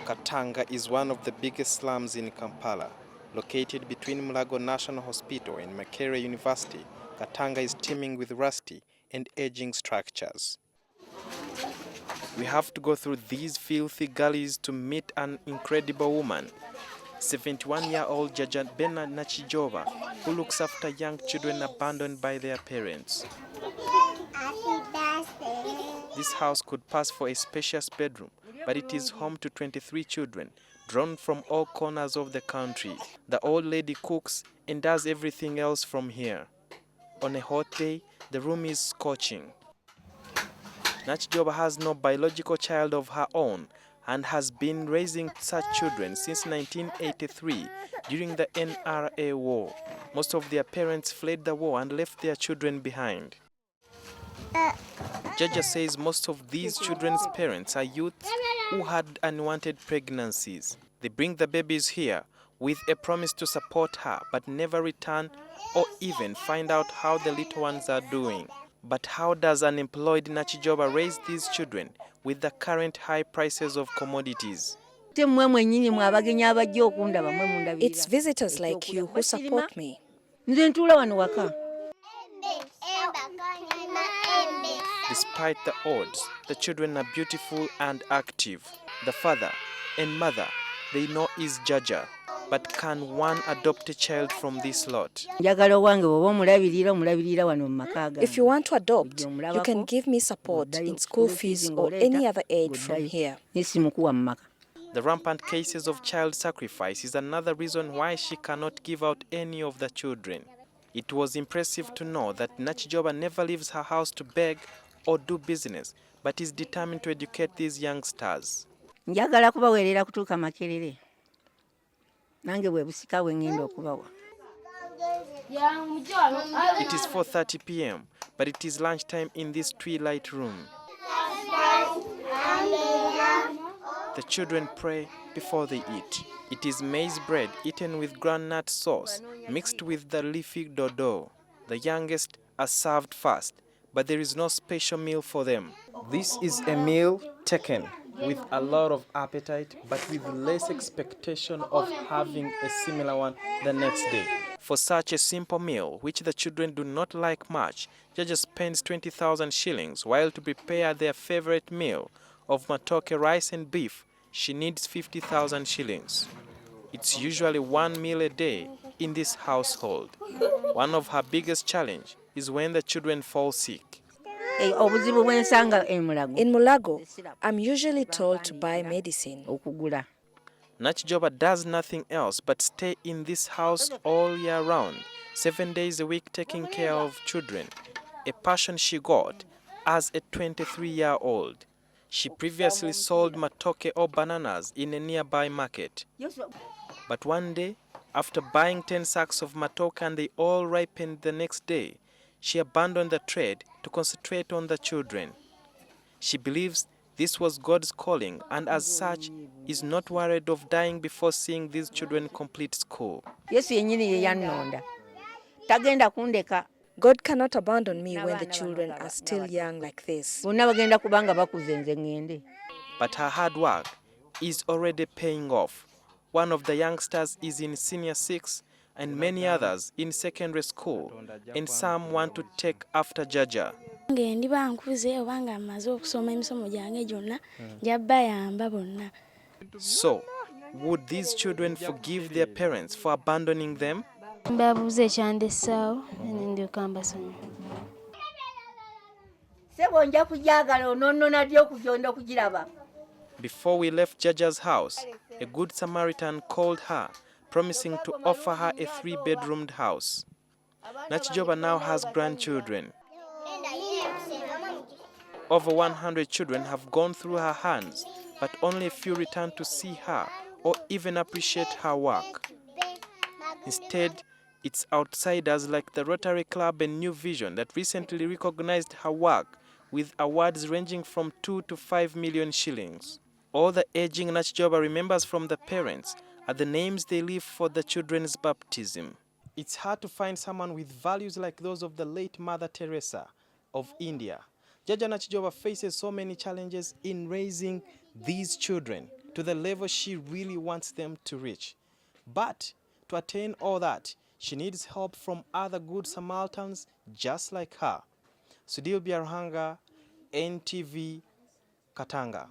Katanga is one of the biggest slums in Kampala. Located between Mulago National Hospital and Makerere University, Katanga is teeming with rusty and aging structures. We have to go through these filthy gullies to meet an incredible woman, 71-year-old Jaja Benna Nakijoba, who looks after young children abandoned by their parents. This house could pass for a spacious bedroom, but it is home to 23 children, drawn from all corners of the country. The old lady cooks and does everything else from here. On a hot day, the room is scorching. Nakijoba has no biological child of her own and has been raising such children since 1983 during the NRA war. Most of their parents fled the war and left their children behind. Jaja says most of these children's parents are youths who had unwanted pregnancies. They bring the babies here with a promise to support her, but never return or even find out how the little ones are doing. But how does unemployed Nakijoba raise these children with the current high prices of commodities? It's visitors like you who support me. Despite the odds, the children are beautiful and active. The father and mother they know is Jaja. But can one adopt a child from this lot? If you want to adopt, you can give me support in school fees or any other aid from here. The rampant cases of child sacrifice is another reason why she cannot give out any of the children. It was impressive to know that Nakijoba never leaves her house to beg or do business, but is determined to educate these youngsters. It is 4:30 p.m., but it is lunchtime in this twilight room. The children pray before they eat. It is maize bread eaten with groundnut sauce mixed with the leafy dodo. The youngest are served first, but there is no special meal for them. This is a meal taken with a lot of appetite, but with less expectation of having a similar one the next day. For such a simple meal, which the children do not like much, Jaja spends 20,000 shillings, while to prepare their favorite meal of matoke rice and beef, she needs 50,000 shillings. It's usually one meal a day in this household. One of her biggest challenges is when the children fall sick. In Mulago, I'm usually told to buy medicine. Nakijoba does nothing else but stay in this house all year round, 7 days a week taking care of children, a passion she got as a 23-year-old. She previously sold matoke or bananas in a nearby market. But one day, after buying 10 sacks of matoke and they all ripened the next day, she abandoned the trade to concentrate on the children. She believes this was God's calling and as such is not worried of dying before seeing these children complete school. God cannot abandon me when the children are still young like this. But her hard work is already paying off. One of the youngsters is in senior 6 and many others in secondary school, and some want to take after Jaja. So, would these children forgive their parents for abandoning them? Before we left Jaja's house, a good Samaritan called her, promising to offer her a 3-bedroomed house. Nakijoba now has grandchildren. Over 100 children have gone through her hands, but only a few return to see her or even appreciate her work. Instead, it's outsiders like the Rotary Club and New Vision that recently recognized her work with awards ranging from 2 to 5 million shillings. All the aging Nakijoba remembers from the parents are the names they leave for the children's baptism. It's hard to find someone with values like those of the late Mother Teresa of India. Jaja Nakijoba faces so many challenges in raising these children. to the level she really wants them to reach. But to attain all that, she needs help from other good Samaritans just like her. Sudil Biarhanga, NTV, Katanga.